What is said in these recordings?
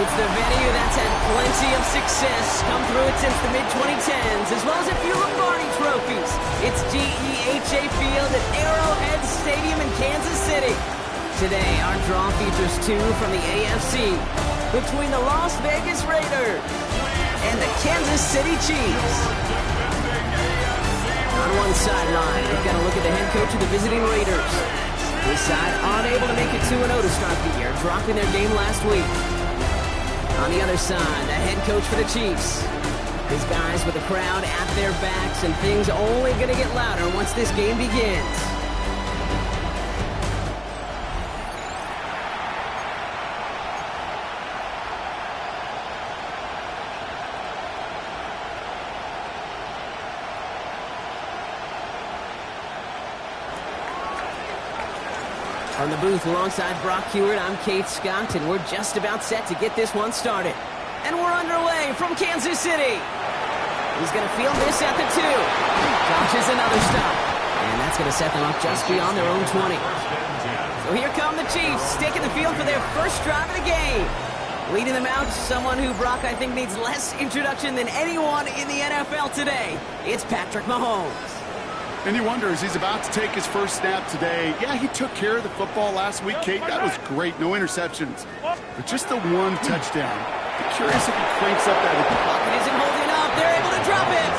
It's the venue that's had plenty of success, come through it since the mid-2010s, as well as a few Lombardi trophies. It's GEHA Field at Arrowhead Stadium in Kansas City. Today, our draw features two from the AFC, between the Las Vegas Raiders and the Kansas City Chiefs. On one sideline, we've got a look at the head coach of the visiting Raiders. This side unable to make it 2-0 to start the year, dropping their game last week. On the other side, the head coach for the Chiefs. His guys with the crowd at their backs, and things only going to get louder once this game begins. From the booth alongside Brock Hewitt, I'm Kate Scott, and we're just about set to get this one started. And we're underway from Kansas City. He's going to field this at the 2. Dodges another stop. And that's going to set them up just beyond their own 20. So here come the Chiefs, taking the field for their first drive of the game. Leading them out, someone who, Brock, I think needs less introduction than anyone in the NFL today. It's Patrick Mahomes. And you wonder, as he's about to take his first snap today, yeah, he took care of the football last week, Kate. That was great. No interceptions. But just the one touchdown. I'm curious if he cranks up that. Pocket isn't holding up. They're able to drop it.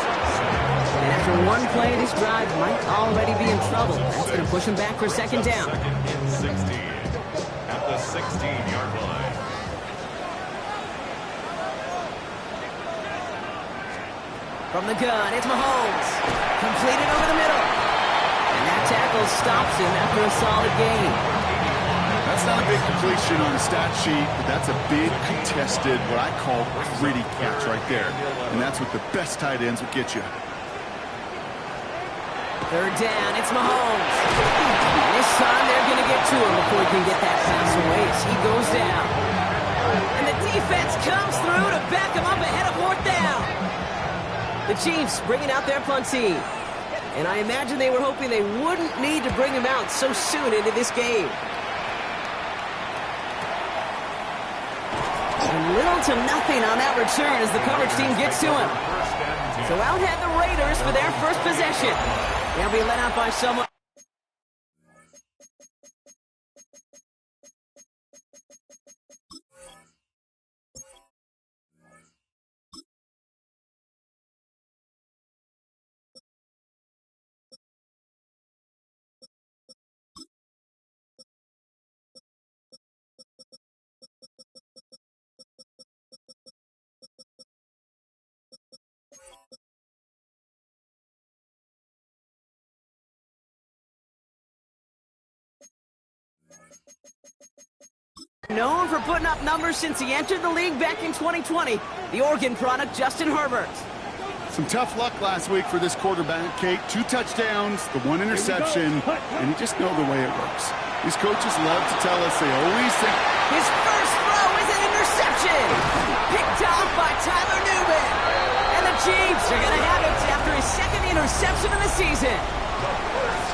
And after one play, this drive might already be in trouble. That's going to push him back for second down. Second and 16 at the 16-yard line. From the gun, it's Mahomes. Completed over the middle. And that tackle stops him after a solid gain. That's not a big completion on the stat sheet, but that's a big contested, what I call gritty catch right there. And that's what the best tight ends will get you. Third down, it's Mahomes. And this time they're going to get to him before he can get that pass away as he goes down. And the defense comes through to back him up ahead of fourth down. The Chiefs bringing out their punt team. And I imagine they were hoping they wouldn't need to bring him out so soon into this game. And little to nothing on that return as the coverage team gets to him. So out head the Raiders for their first possession. They'll be let out by someone. Known for putting up numbers since he entered the league back in 2020, the Oregon product, Justin Herbert. Some tough luck last week for this quarterback, Kate. 2 touchdowns, the 1 interception, and you just know the way it works. These coaches love to tell us they always think. His first throw is an interception. Picked off by Tyler Newman. And the Chiefs are going to have it after his second interception of the season.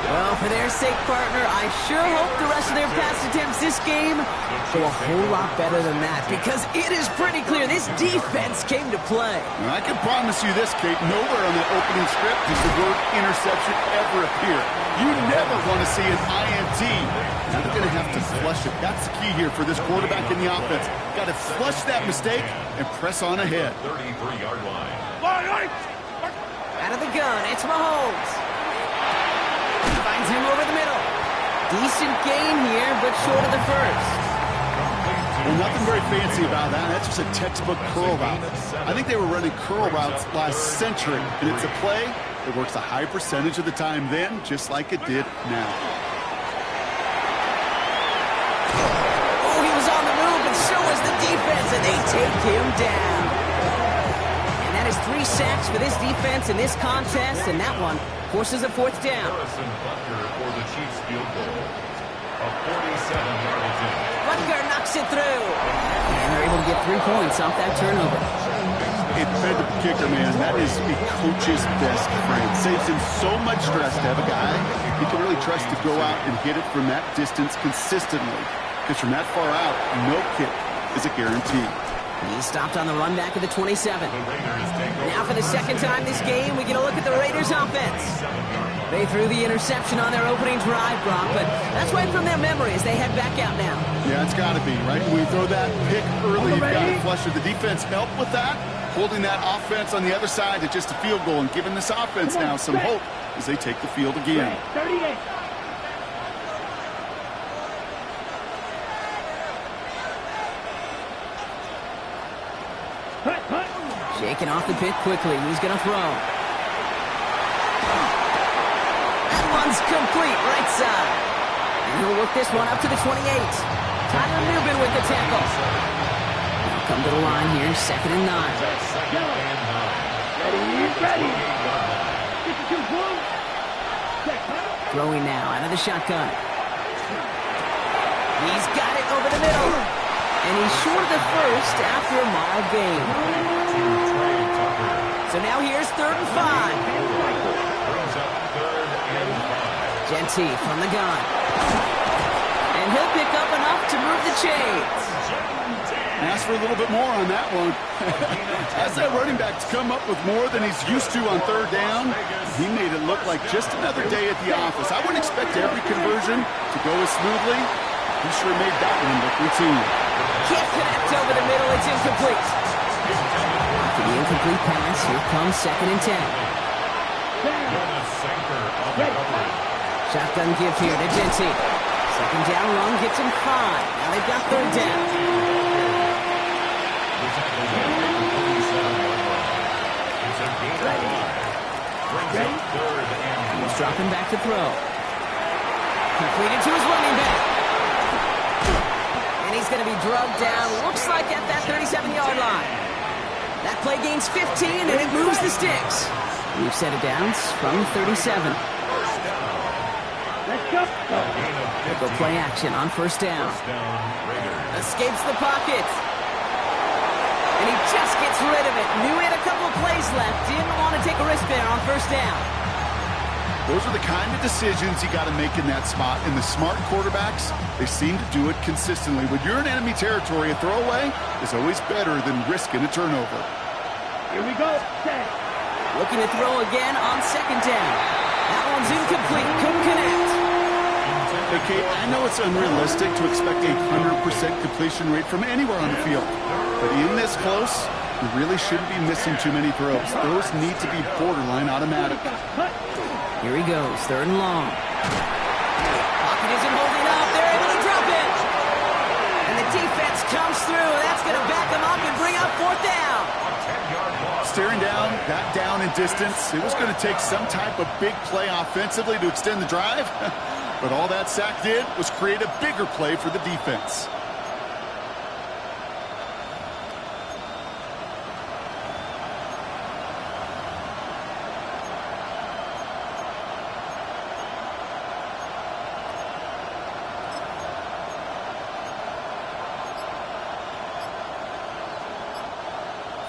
Well, for their sake, partner, I sure hope the rest of their pass attempts this game go a whole lot better than that, because it is pretty clear this defense came to play. And I can promise you this, Kate, nowhere on that opening script does the word interception ever appear. You never want to see an INT. Now they're going to have to flush it. That's the key here for this quarterback in the offense. Got to flush that mistake and press on ahead. 33-yard line. Out of the gun, it's Mahomes. Finds him over the middle. Decent gain here, but short of the first. Well, nothing very fancy about that. That's just a textbook curl route. I think they were running curl routes last century, and it's a play that works a high percentage of the time then, just like it did now. Oh, he was on the move, and so was the defense, and they take him down. And that is 3 sacks for this defense in this contest, and that one forces a fourth down. Harrison Butker for the Chiefs field goal. A 47-yard attempt. Butker knocks it through. And they're able to get 3 points off that turnover. A dependable kicker, man. That is a coach's best friend. Saves him so much stress to have a guy he can really trust to go out and hit it from that distance consistently. Because from that far out, no kick is a guarantee. He stopped on the run back of the 27. The Raiders take over. Now for the second time this game, we get a look at the Raiders offense. They threw the interception on their opening drive, Brock, but that's right from their memory as they head back out now. Yeah, it's got to be, right? When you throw that pick early, you've got to flush it. The defense helped with that, holding that offense on the other side to just a field goal and giving this offense now some hope as they take the field again. 38. Shaking off the pick quickly. Who's going to throw? That one's complete, right side. And he'll work this one up to the 28. Tyler Newbin with the tackle. Now come to the line here, 2nd and 9. Second and 9. Ready. 52 points. Throwing now out of the shotgun. He's got it over the middle. And he's short of the first after a mild gain. So now here's 3rd and 5. Brings up 3rd and 5. Genty from the gun. And he'll pick up enough to move the chains. Ask for a little bit more on that one. As that running back to come up with more than he's used to on 3rd down, he made it look like just another day at the office. I wouldn't expect every conversion to go as smoothly. He sure made that one look routine. Can't connect over the middle. It's incomplete. After the incomplete pass, here comes 2nd and 10. Shotgun give here to Genty. 2nd down run gets him 5. Now they've got 3rd down. He's dropping back to throw. Completed to his running back. And he's going to be drugged down, looks like at that 37-yard line. That play gains 15, and it moves the sticks. We've set it down from 37. Let's go. Go play action on 1st down. Escapes the pocket. And he just gets rid of it. Knew he had a couple of plays left. Didn't want to take a risk there on 1st down. Those are the kind of decisions you got to make in that spot. And the smart quarterbacks, they seem to do it consistently. When you're in enemy territory, a throwaway is always better than risking a turnover. Here we go. Set. Looking to throw again on 2nd down. That one's incomplete. Couldn't connect. Hey, Kate, I know it's unrealistic to expect a 100% completion rate from anywhere on the field. But in this close, you really shouldn't be missing too many throws. Those need to be borderline automatic. Here he goes, 3rd and long. Pocket isn't holding up. They're able to drop it. And the defense comes through. That's going to back them up and bring up 4th down. Staring down, that down in distance, it was going to take some type of big play offensively to extend the drive. But all that sack did was create a bigger play for the defense.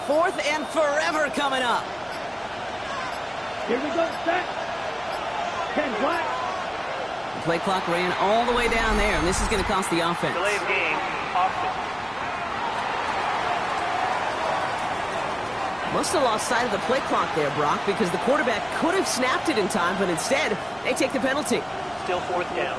Fourth and forever coming up. Here we go. Set. 10 black. The play clock ran all the way down there, and this is going to cost the offense. Delay of game. Austin. Must have lost sight of the play clock there, Brock, because the quarterback could have snapped it in time, but instead, they take the penalty. Still 4th down.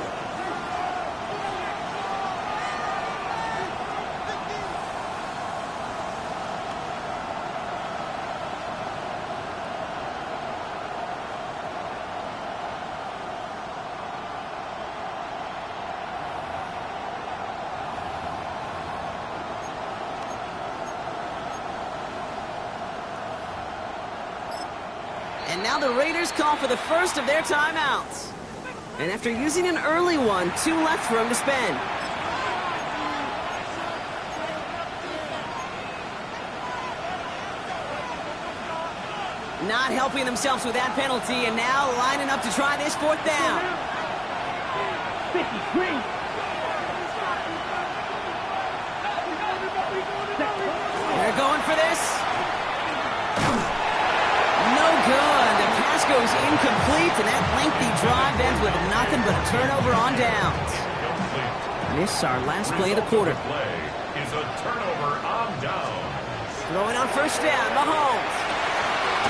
And now the Raiders call for the first of their timeouts. And after using an early one, 2 left for him to spend. Not helping themselves with that penalty, and now lining up to try this 4th down. 53. They're going for this. No good. The pass goes incomplete, and that lengthy drive ends with nothing but a turnover on downs. This is our last play of the quarter. is a turnover on down. Throwing on first down, Mahomes.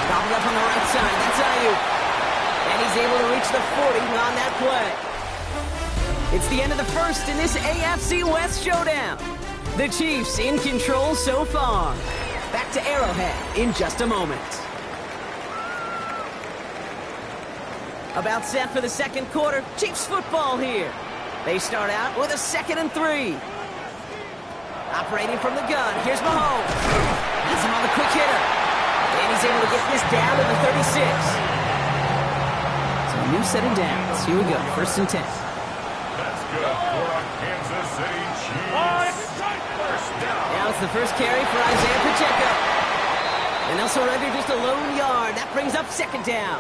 Gobbled up on the right side, that's Ayuk. And he's able to reach the 40 on that play. It's the end of the first in this AFC West showdown. The Chiefs in control so far. Back to Arrowhead in just a moment. About set for the second quarter. Chiefs football here. They start out with a 2nd and 3. Operating from the gun. Here's Mahomes. Has him on the quick hitter. And he's able to get this down to the 36. So a new set of downs. Here we go. 1st and 10. That's good for a Kansas City Chiefs. First down. Now it's the first carry for Isaiah Pacheco. And they'll surrender just a lone yard. That brings up 2nd down.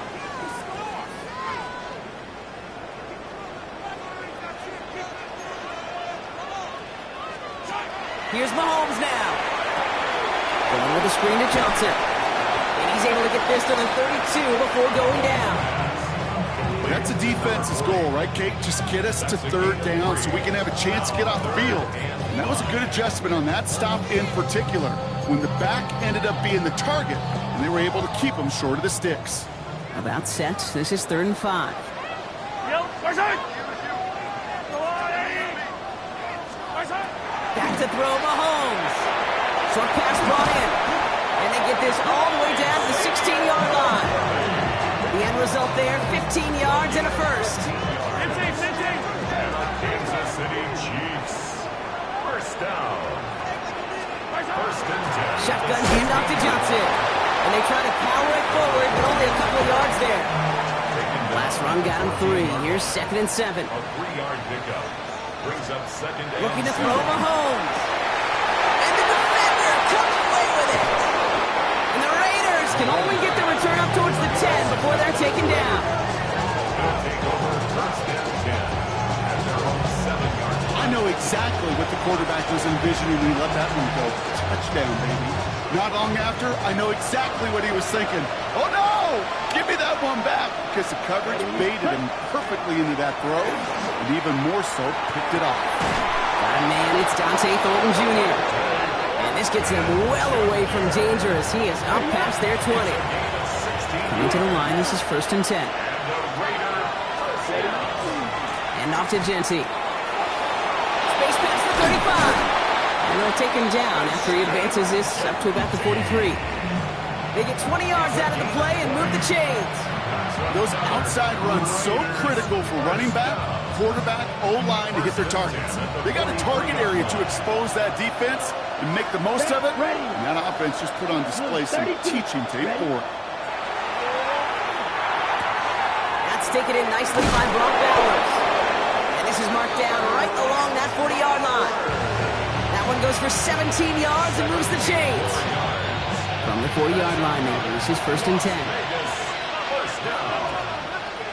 Here's Mahomes now. Going with a screen to Johnson. And he's able to get this to the 32 before going down. That's a defense's goal, right, Kate? Just get us to 3rd down so we can have a chance to get off the field. And that was a good adjustment on that stop in particular, when the back ended up being the target, and they were able to keep him short of the sticks. About set. This is 3rd and 5. Back to throw, Mahomes. Short pass brought in. And they get this all the way down to the 16-yard line. The end result there, 15 yards and a first. And the Kansas City Chiefs. First down. 1st and 10. Shotgun handoff to Johnson. And they try to power it forward, but only a couple of yards there. Last run got him 3. Here's 2nd and 7. A 3-yard pickup. Brings up 2nd and Looking to 2. throw Mahomes. And the defender comes away with it. And the Raiders can only get the return up towards the 10 before they're taken down. They'll take over 1st and 10. At their own 7-yard line. I know exactly what the quarterback was envisioning when he let that one go. Touchdown, baby. Not long after, I know exactly what he was thinking. Oh, no! Give me that one back! Because the coverage baited him perfectly into that throw, and even more so, picked it off. Got a man, it's Dante Thornton Jr. And this gets him well away from danger as he is up past their 20. Coming to the line, this is 1st and 10. And off to Genty. Space pass to 35. And they'll take him down after he advances this up to about the 43. They get 20 yards out of the play and move the chains. Those outside runs so critical for running back, quarterback, O-line to hit their targets. They got a target area to expose that defense and make the most of it. And that offense just put on display some teaching tape for it. That's taken in nicely by Brock Bowers. And this is marked down right along that 40-yard line. That one goes for 17 yards and moves the chains. From the 40-yard line now, this is 1st and 10. First down.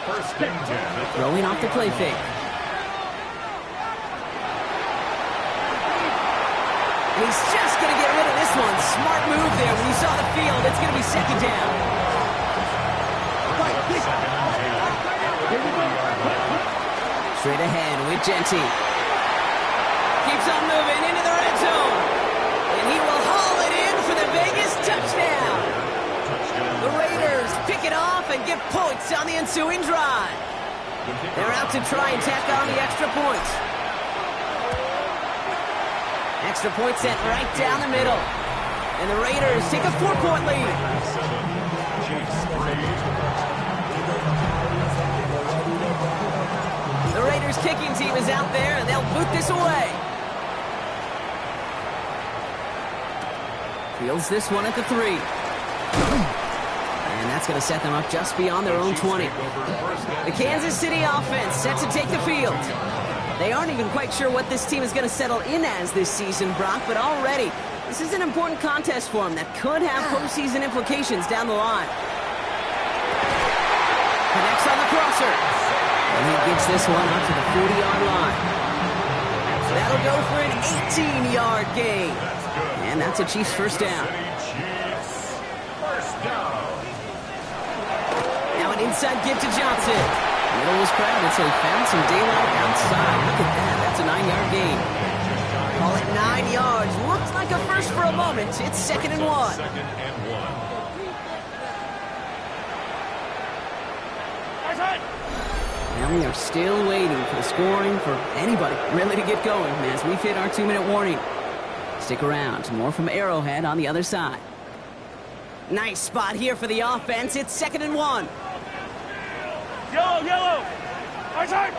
1st and 10. Throwing off the play fake. And he's just going to get rid of this one. Smart move there when you saw the field. It's going to be 2nd down. Straight ahead with Genty. Keeps on moving into the red zone. And he will haul it in for the Vegas touchdown. The Raiders pick it off and get points on the ensuing drive. They're out to try and tack on the extra points. Extra point set right down the middle. And the Raiders take a 4-point lead. The Raiders kicking team is out there and they'll boot this away. Fields this one at the 3. And that's going to set them up just beyond their own 20. The Kansas City offense set to take the field. They aren't even quite sure what this team is going to settle in as this season, Brock, but already this is an important contest for them that could have postseason implications down the line. Connects on the crosser. And he gets this one up to the 40-yard line. That'll go for an 18-yard gain. And that's a Chiefs first down. Now an inside give to Johnson. Middle was crowded, so he found some daylight outside. Look at that. That's a 9-yard gain. Ball at 9 yards. Looks like a first for a moment. It's 2nd and 1. Second and 1. And we are still waiting for the scoring for anybody really to get going as we've hit our 2-minute warning. Stick around. More from Arrowhead on the other side. Nice spot here for the offense. It's 2nd and 1. Yellow, yellow. Outside.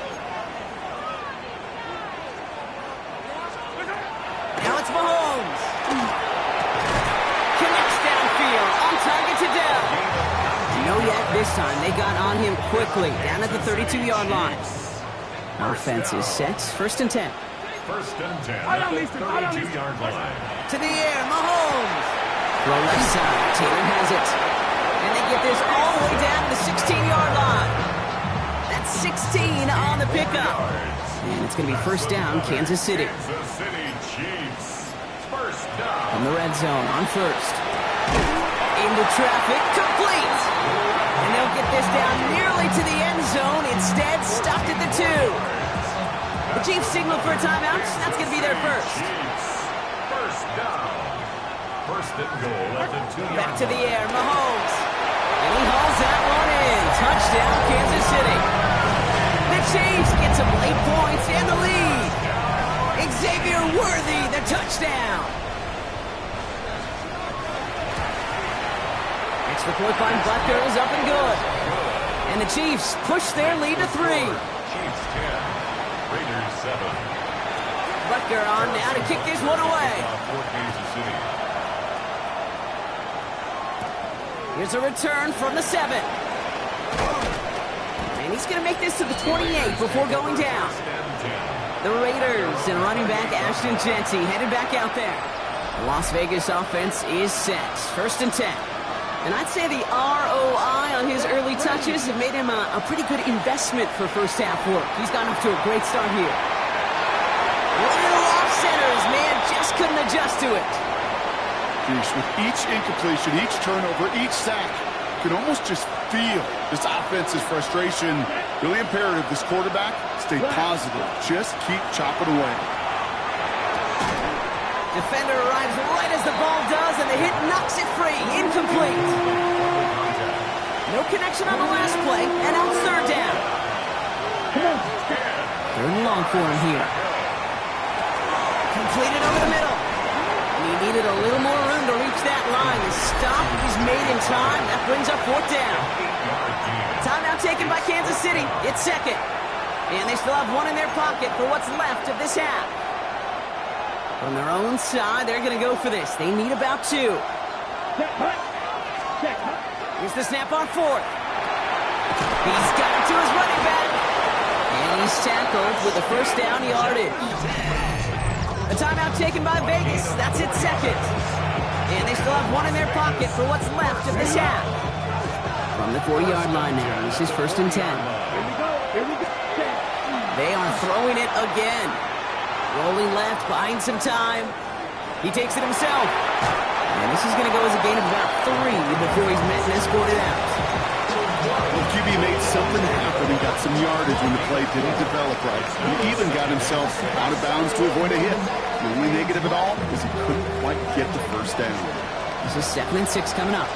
Now it's Mahomes. Connects downfield. On target to Dell. No yet this time. They got on him quickly. Down at the 32-yard line. Offense is set. 1st and 10. 1st and 10 at the 32-yard line. To the air. Mahomes. Throw left side. Taylor has it. And they get this all the way down to the 16-yard line. That's 16 on the pickup. And it's going to be 1st down, Kansas City. Kansas City Chiefs. 1st down. From the red zone on 1st. Into traffic. Complete. And they'll get this down nearly to the end zone. Instead, stopped at the 2. The Chiefs signal for a timeout. That's going to be their first. Chiefs. 1st down. 1st and goal at the 2-yard line. Back to the air. Mahomes. And he hauls that one in. Touchdown, Kansas City. The Chiefs get some late points and the lead. Xavier Worthy, the touchdown. Extra point by Butker is up and good. And the Chiefs push their lead to 3. Chiefs 10. Raiders 7. Butker on now to kick this one away. For Kansas City. Here's a return from the 7. And he's going to make this to the 28 before going down. The Raiders and running back Ashton Jeanty headed back out there. The Las Vegas offense is set. 1st and 10. And I'd say the ROI on his early touches have made him a pretty good investment for first half work. He's gotten off to a great start here. Little off centers, man, just couldn't adjust to it. Bruce, with each incompletion, each turnover, each sack, you can almost just feel this offense's frustration. Really imperative this quarterback stay positive. Just keep chopping away. Defender arrives right as the ball does, and the hit knocks it free. Incomplete. No connection on the last play, and now it's 3rd down. 3rd and long for him here. Completed over the middle. He needed a little more room to reach that line. The stop is made in time. That brings up 4th down. Timeout taken by Kansas City. It's 2nd. And they still have 1 in their pocket for what's left of this half. From their own side, they're going to go for this. They need about 2. Here's the snap on 4th. He's got it to his running back. And he's tackled with the 1st down yardage. A timeout taken by Vegas. That's its 2nd. And they still have 1 in their pocket for what's left of this half. From the 40-yard line now, this is 1st and 10. They are throwing it again. Rolling left, buying some time. He takes it himself. And this is going to go as a gain of about 3 before he's met and escorted out. Well, QB made something happen. He got some yardage when the play didn't develop right. He even got himself out of bounds to avoid a hit. The only negative at all is he couldn't quite get the 1st down. This is 2nd and 6 coming up.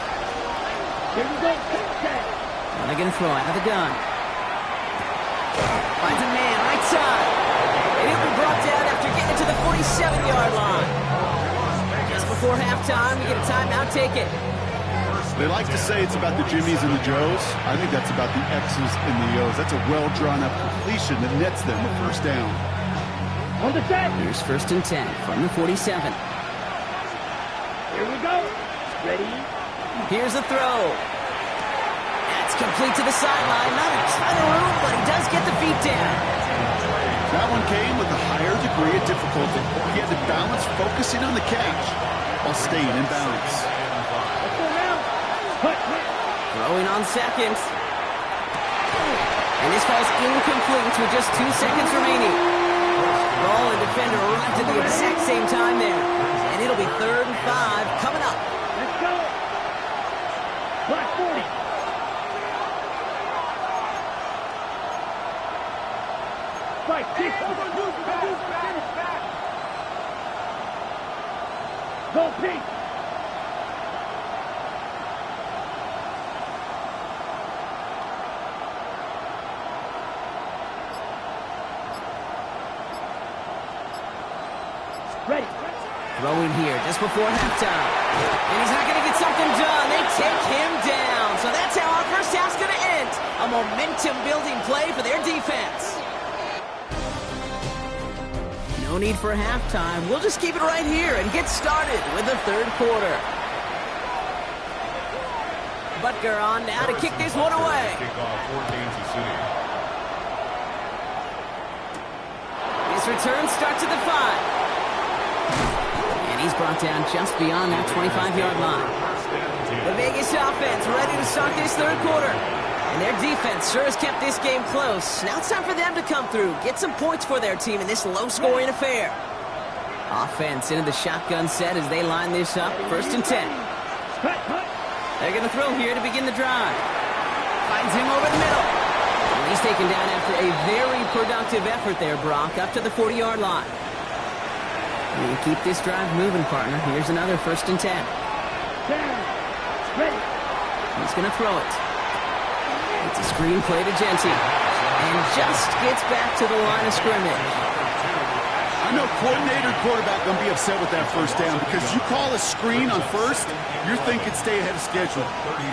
Here we go. Now they're going to throw out of the gun. Finds a man, right side. And he'll be brought down after getting to the 47-yard line. Just before halftime, we get a timeout taken. They like to say it's about the Jimmies and the Joes. I think that's about the X's and the O's. That's a well-drawn-up completion that nets them a 1st down. On the set. Here's 1st and 10 from the 47. Here we go. Ready? Here's a throw. That's complete to the sideline. Not a ton of room, but he does get the feet down. That one came with a higher degree of difficulty. He had to balance focusing on the catch while staying in balance. Let's go now. Throwing on 2nd. And this ball's incomplete with just 2 seconds remaining. Ball and defender arrived at the exact same time there. And it'll be 3rd and 5 coming up. Let's go. Black 40. Fight. Go pink. Ready. Throwing here just before halftime. And he's not going to get something done. They take him down. So that's how our first half's going to end. A momentum-building play for their defense. No need for halftime. We'll just keep it right here and get started with the third quarter. Butker on now to kick this one away. Kickoff for Kansas City. His return starts at the 5. And he's brought down just beyond that 25-yard line. The Vegas offense ready to start this third quarter. And their defense sure has kept this game close. Now it's time for them to come through, get some points for their team in this low-scoring affair. Offense into the shotgun set as they line this up. 1st and 10. They're going to throw here to begin the drive. Finds him over the middle. And he's taken down after a very productive effort there, Brock, up to the 40-yard line. You keep this drive moving, partner. Here's another 1st and 10. Ready. He's going to throw it. It's a screen play to Genty. And just gets back to the line of scrimmage. I know coordinator quarterback going to be upset with that first down because you call a screen on first, you're thinking stay ahead of schedule.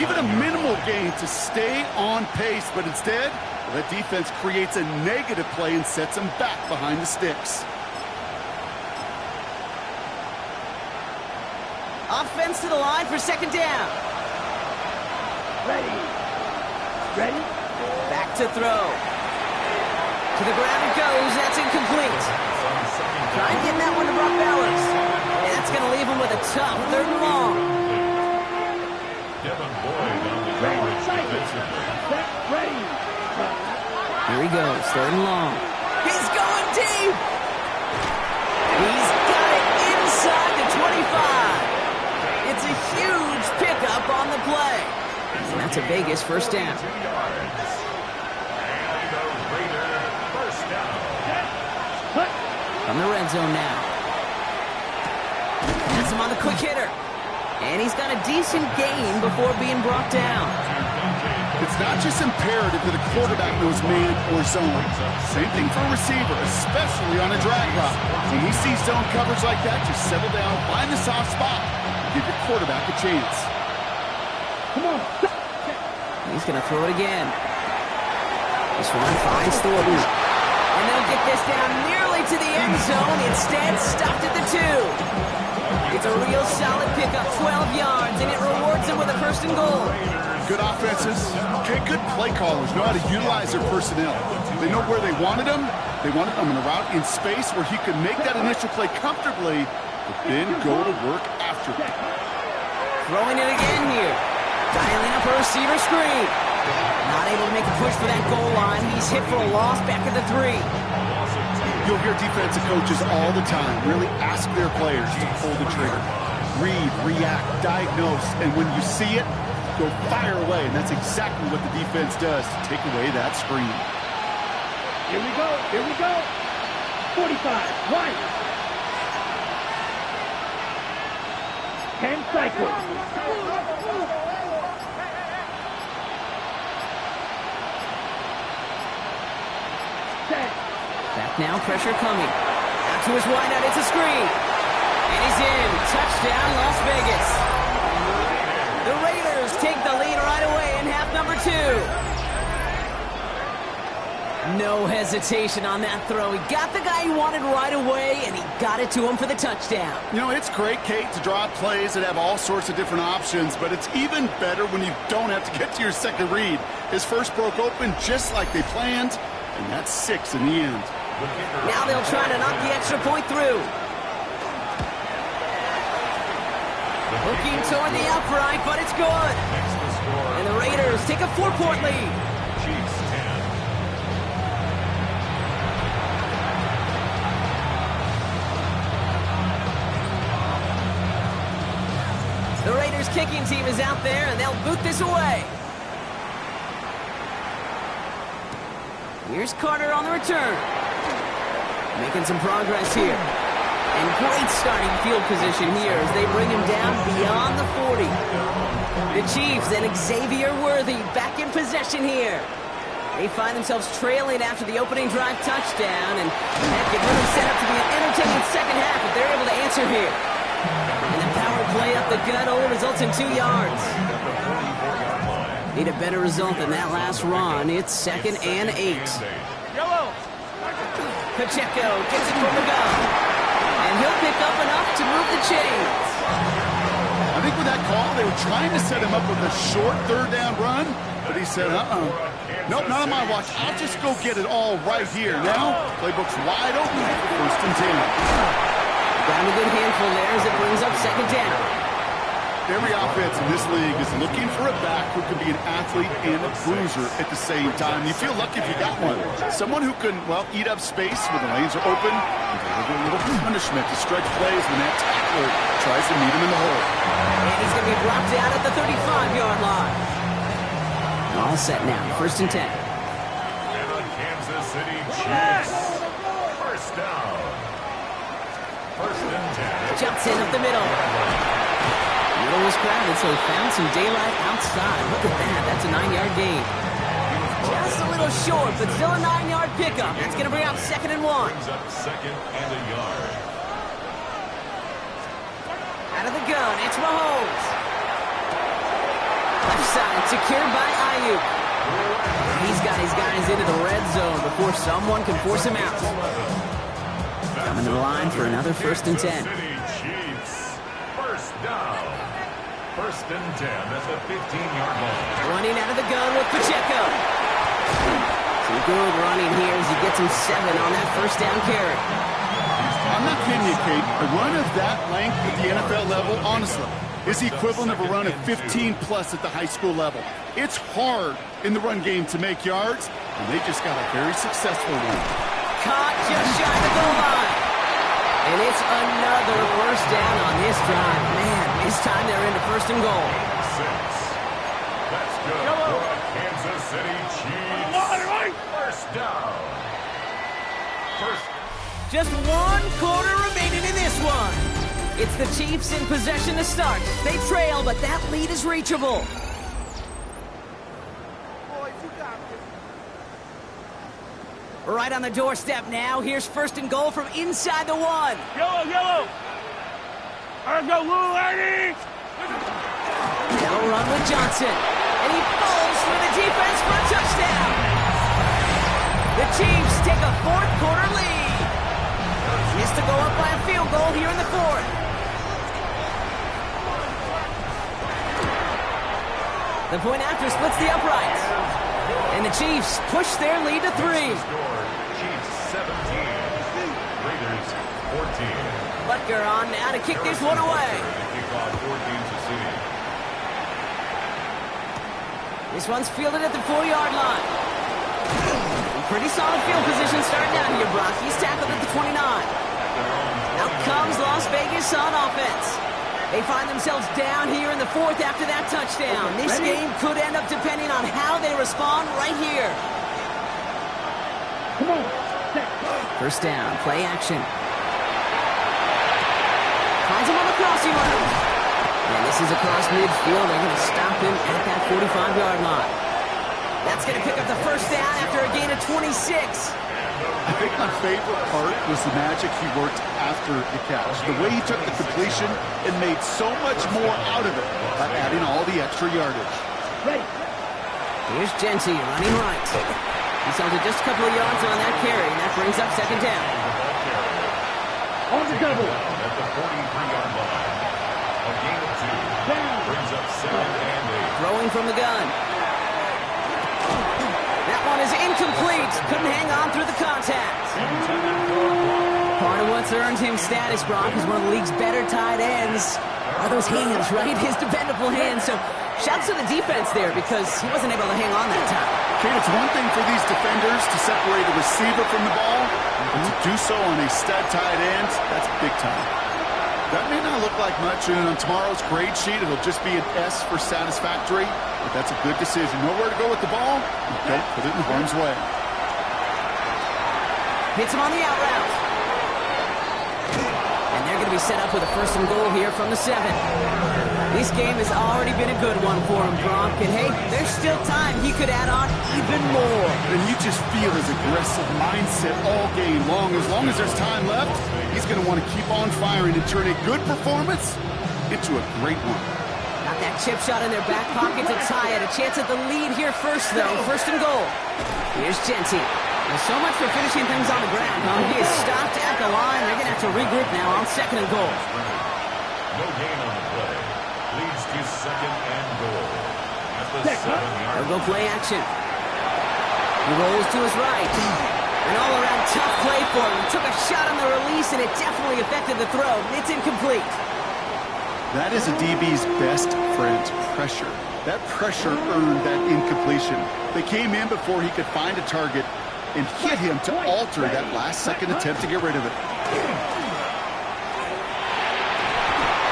Even a minimal gain to stay on pace, but instead, that defense creates a negative play and sets them back behind the sticks. Offense to the line for 2nd down. Ready. Ready. Back to throw. To the ground it goes. That's incomplete. Try and get that one to Brock Bowers. And that's going to leave him with a tough 3rd and long. Devin Boyd on the coverage defensively. Ready. Here he goes. 3rd and long. He's going deep. He's got it inside the 25. It's a huge pickup on the play. And that's a Vegas 1st down. And the Raiders first down. From the red zone now. Gets him on the quick hitter. And he's got a decent gain before being brought down. It's not just imperative that a quarterback knows man or zone. Same thing for a receiver, especially on a drag route. When he sees zone coverage like that, just settle down, find the soft spot, and give your quarterback a chance. Come on. He's going to throw it again. This one finds Thornton. And they'll get this down nearly to the end zone. Instead, stopped at the 2. It's a real solid pickup, 12 yards, and it rewards them with a 1st and goal. Good offenses, okay, good play callers know how to utilize their personnel. They know where they wanted them. They wanted them in a route in space where he could make that initial play comfortably, but then go to work after it. Throwing it again here. Dialing up a receiver screen. Not able to make a push for that goal line. He's hit for a loss back at the 3. You'll hear defensive coaches all the time really ask their players to pull the trigger. Read, react, diagnose, and when you see it, go fire away. And that's exactly what the defense does to take away that screen. Here we go. Here we go. 45. Right. 10 cycles. Back now, pressure coming. Out to his wideout, it's a screen. And he's in. Touchdown, Las Vegas. The Raiders take the lead right away in half number 2. No hesitation on that throw. He got the guy he wanted right away, and he got it to him for the touchdown. You know, it's great, Kate, to draw up plays that have all sorts of different options, but it's even better when you don't have to get to your second read. His first broke open just like they planned, and that's 6 in the end. Now they'll try to knock the extra point through. Looking toward the upright, but it's good. And the Raiders take a 4-point lead. Chiefs 10. The Raiders kicking team is out there, and they'll boot this away. Here's Carter on the return. Making some progress here. And great starting field position here as they bring him down beyond the 40. The Chiefs and Xavier Worthy back in possession here. They find themselves trailing after the opening drive touchdown, and that could really set up to be an entertaining second half if they're able to answer here. And the power play up the gut only results in 2 yards. Need a better result than that last run. It's 2nd and 8. Pacheco gets it from the gun, and he'll pick up enough to move the chains. I think with that call, they were trying to set him up with a short 3rd down run, but he said, nope, not on my watch. I'll just go get it all right here. Now, playbook's wide open for 1st and 10. Got a good handful there as it brings up 2nd down. Every offense in this league is looking for a back who can be an athlete and a bruiser at the same time. You feel lucky if you got one. Someone who can, well, eat up space when the lanes are open and deliver a little punishment to stretch plays when that tackler tries to meet him in the hole. And he's going to be brought down at the 35-yard line. All set now, 1st and 10. And the Kansas City Chiefs. 1st down. 1st and 10. Jumps in up the middle. Middle was crowded, so he found some daylight outside. Look at that. That's a 9-yard gain. Just a little short, but still a 9-yard pickup. That's going to bring up 2nd and 1. Brings up 2nd and a yard. Out of the gun, it's Mahomes. Left side, secured by Ayuk. He's got his guys into the red zone before someone can force him out. Coming to the line for another 1st and 10. City Chiefs. 1st down. 1st and 10 at the 15-yard line. Running out of the gun with Pacheco. Some good running here as he gets him 7 on that 1st down carry. I'm not kidding you, Kate. A run of that length at the NFL level, honestly, is the equivalent of a run of 15-plus at the high school level. It's hard in the run game to make yards, and they just got a very successful one. Caught just shy of the goal line. And it's another 1st down on this drive. Man, this time they're into 1st and goal. 6. That's good for the Kansas City Chiefs. 1st down. Just 1 quarter remaining in this one. It's the Chiefs in possession to start. They trail, but that lead is reachable. Right on the doorstep now. Here's 1st and goal from inside the 1. Yellow. Let's go, little lady. They'll run with Johnson. And he falls through the defense for a touchdown. The Chiefs take a 4th quarter lead. Is to go up by a field goal here in the 4th. The point after splits the uprights. And the Chiefs push their lead to 3. Chiefs 17. Raiders 14. Butker on now to kick this one away. Kick off for Kansas City. This one's fielded at the 4-yard line. Pretty solid field position starting out here, Brock. He's tackled at the 29. Out comes Las Vegas on offense. They find themselves down here in the 4th after that touchdown. This game could end up depending on how they respond right here. Come on. 1st down, play action. Finds him on the crossing route. And this is across midfield. They're going to stop him at that 45-yard line. That's going to pick up the 1st down after a gain of 26. I think my favorite part was the magic he worked after the catch. The way he took the completion and made so much more out of it by adding all the extra yardage. Ready. Here's Genty running right. He's held it just a couple of yards on that carry, and that brings up 2nd down. On the double. At the 43-yard line. A gain of 2. Brings up 2nd and 8. Throwing from the gun. That one is incomplete. Couldn't hang on through the contact. Part of what's earned him status, Brock, is one of the league's better tight ends. Are those hands, right? His dependable hands. So shouts to the defense there because he wasn't able to hang on that time. Kate, it's one thing for these defenders to separate a receiver from the ball, but to do so on a stud tight end, that's big time. That may not look like much, and on tomorrow's grade sheet, it'll just be an S for satisfactory, but that's a good decision. Nowhere to go with the ball, don't put it in harm's way. Hits him on the out route. going to be set up with a 1st and goal here from the 7. This game has already been a good one for him, Brock. And hey, there's still time he could add on even more. And you just feel his aggressive mindset all game long. As long as there's time left, he's going to want to keep on firing and turn a good performance into a great one. Got that chip shot in their back pocket to tie it. A chance at the lead here first, though. 1st and goal. Here's Genty. Well, so much for finishing things on the ground, huh? He is stopped at the line. They're going to have to regroup now on 2nd and goal. No gain on the play. Leads to 2nd and goal. At the 7-yard. They'll go play action. He rolls to his right. An all-around tough play for him. Took a shot on the release, and it definitely affected the throw. It's incomplete. That is a DB's best friend, pressure. That pressure earned that incompletion. They came in before he could find a target and hit him to alter that last-second attempt to get rid of it.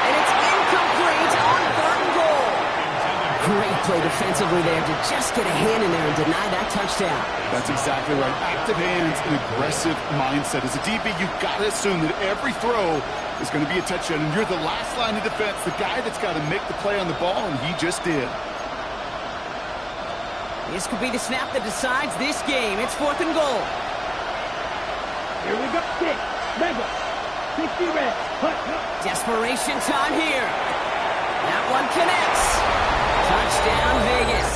And it's incomplete on 3rd and goal. Great play defensively there to just get a hand in there and deny that touchdown. That's exactly right. Active hands and aggressive mindset. As a DB, you've got to assume that every throw is going to be a touchdown, and you're the last line of defense, the guy that's got to make the play on the ball, and he just did. This could be the snap that decides this game. It's 4th and goal. Here we go. 6. Mega. 60 red. Desperation time here. That one connects. Touchdown, Vegas.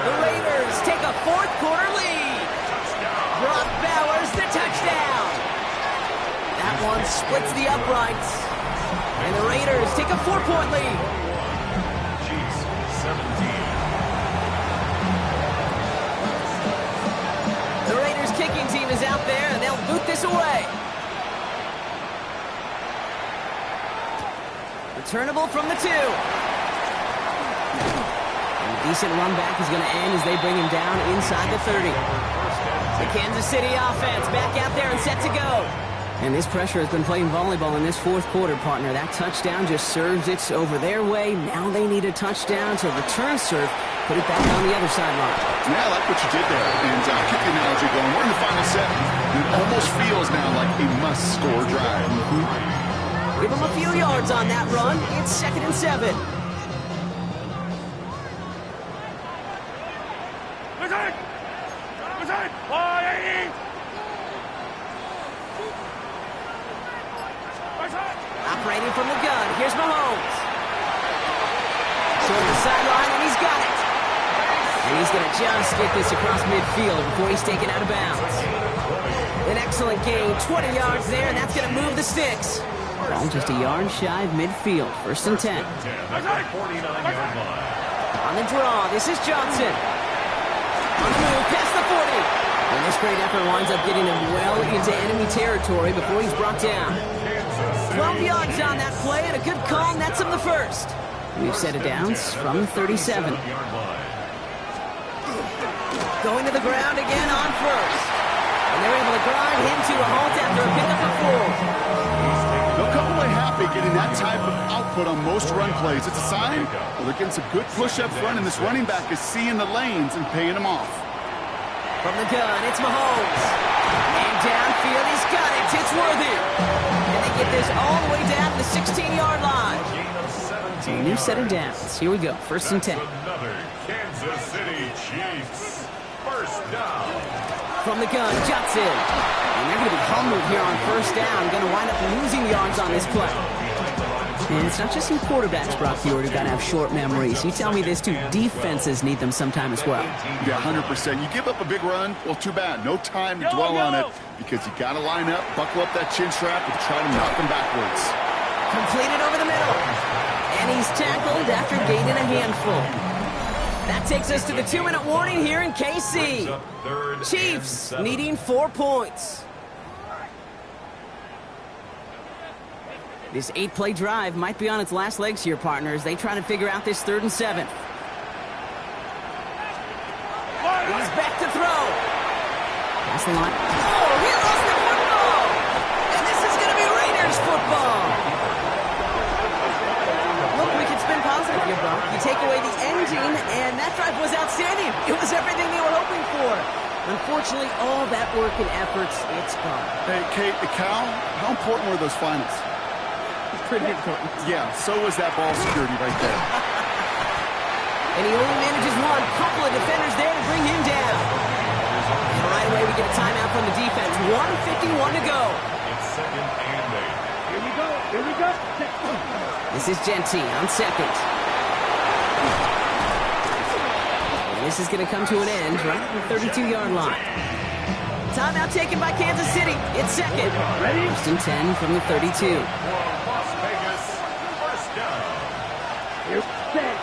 The Raiders take a 4th quarter lead. Brock Bowers, the touchdown. That one splits the uprights. And the Raiders take a 4-point lead. Chiefs 17. The Raiders kicking team is out there, and they'll boot this away. Returnable from the 2. And a decent run back is going to end as they bring him down inside the 30. The Kansas City offense back out there and set to go. And this pressure has been playing volleyball in this 4th quarter, partner. That touchdown just serves it over their way. Now they need a touchdown to return serve, put it back on the other sideline. Yeah, I like what you did there. And keep the analogy going. We're in the final set. It almost feels now like a must-score drive. Give them a few yards on that run. It's 2nd and 7. Operating from the gun. Here's Mahomes. Short of the sideline, and he's got it. And he's going to just get this across midfield before he's taken out of bounds. An excellent gain. 20 yards there, and that's going to move the sticks. Ball just a yard shy of midfield. 1st and 10. On the draw, this is Johnson. On the move, past the 40. And this great effort winds up getting him well into enemy territory before he's brought down. 12 yards on that play, and a good call nets him the 1st. We've set it down from 37. Going to the ground again on 1st. And they're able to grind him to a halt after a pickup of 4. They'll come away happy getting that type of output on most run plays. It's a sign well, they're getting some good push up front, and this running back is seeing the lanes and paying them off. From the gun, it's Mahomes. And downfield, he's got it. It's Worthy. And they get this all the way down to the 16-yard line. A new set of downs. Here we go. 1st and 10. Another Kansas City Chiefs. 1st down. From the gun, Johnson. And they're going to be humbled here on 1st down. Going to wind up losing yards on this play. And it's not just some quarterbacks, Brock Huard, who got to have short memories. You tell me this too, defenses need them sometime as well. Yeah, 100%. You give up a big run, well, too bad. No time to dwell on it because you got to line up, buckle up that chin strap, and try to knock them backwards. Completed over the middle. And he's tackled after gaining a handful. That takes us to the 2-minute warning here in KC. Chiefs needing 4 points. This 8-play drive might be on its last legs here, partners. They try to figure out this 3rd and 7. He's back to throw. Pass the line. Oh, he lost the football. And this is going to be Raiders football. Look, we can spin positive here, Brock. You take away the engine, and that drive was outstanding. It was everything they were hoping for. Unfortunately, all that work and efforts, it's gone. Hey, Kate, Cal, how important were those finals? Pretty important. Yeah, so was that ball security right there. And he only manages one. Couple of defenders there to bring him down. And right away, we get a timeout from the defense. 1:51 to go. It's second and 8. Here we go. Here we go. This is Genty on second. And this is going to come to an end right at the 32-yard line. Timeout taken by Kansas City. It's second. Ready? First and 10 from the 32. For Las Vegas, first down. Here, set.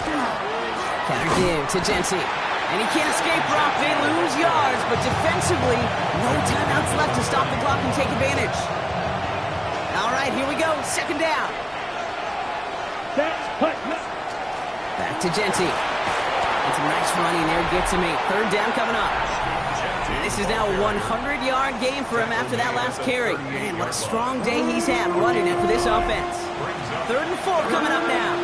Counter give to Genty. And he can't escape Brock. They lose yards, but defensively, no timeouts left to stop the clock and take advantage. All right, here we go. Second down. Set. Hut. Back to Genty. It's a nice running there. Gets him 8. Third down coming up. And this is now a 100-yard game for him after that last carry. Man, what a strong day he's had running it for this offense. Third and 4 coming up now.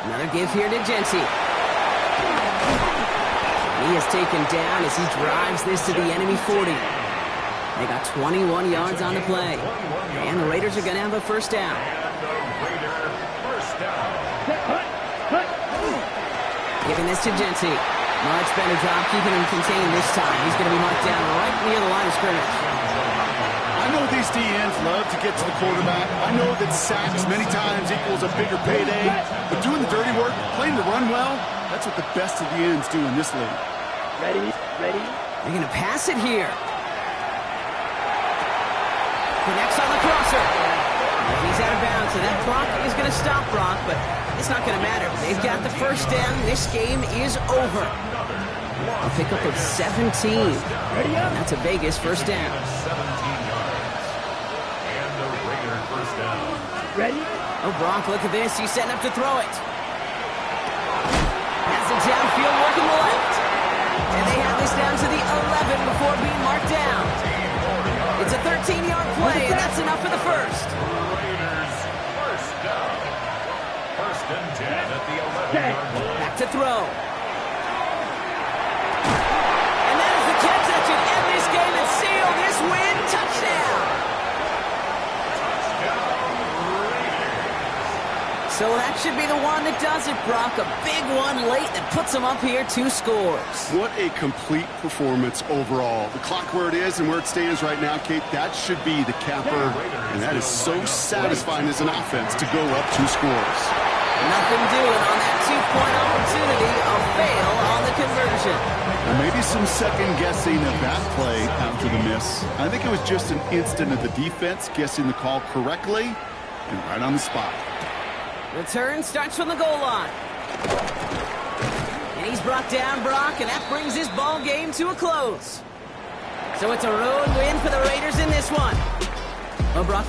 Another give here to Genty. He is taken down as he drives this to the enemy 40. They got 21 yards on the play. And the Raiders are going to have a first down. And the Raider first down. Set. Hut. Hut. Giving this to Genty. Much better job keeping him contained this time. He's going to be marked down right near the line of scrimmage. I know these DNs love to get to the quarterback. I know that sacks many times equals a bigger payday. But doing the dirty work, playing the run well, that's what the best of the ends do in this league. Ready? Ready? They're going to pass it here. Connects on the crosser. And he's out of bounds, so that clock is going to stop Brock, but it's not going to matter. They've got the first down. This game is over. A pickup of 17. Ready up. And that's a Vegas first down. 17 yards. And the Raider first down. Ready? Oh, Brock, look at this. He's setting up to throw it. Has the downfield working the left. And they have this down to the 11 before being marked down. It's a 13-yard play, and that's enough for the first. Raiders first down. First and 10 at the 11-yard line. Back to throw. And that is the catch that should end this game and seal this win. Touchdown. So that should be the one that does it, Brock. A big one late that puts them up here 2 scores. What a complete performance overall. The clock where it is and where it stands right now, Kate, that should be the capper. And that is so satisfying as an offense to go up 2 scores. Nothing doing on that 2-point opportunity. A fail on the conversion. And maybe some second guessing of that play after the miss. I think it was just an instant of the defense guessing the call correctly and right on the spot. Return starts from the goal line. And he's brought down, Brock, and that brings this ball game to a close. So it's a road win for the Raiders in this one. Well, Brock,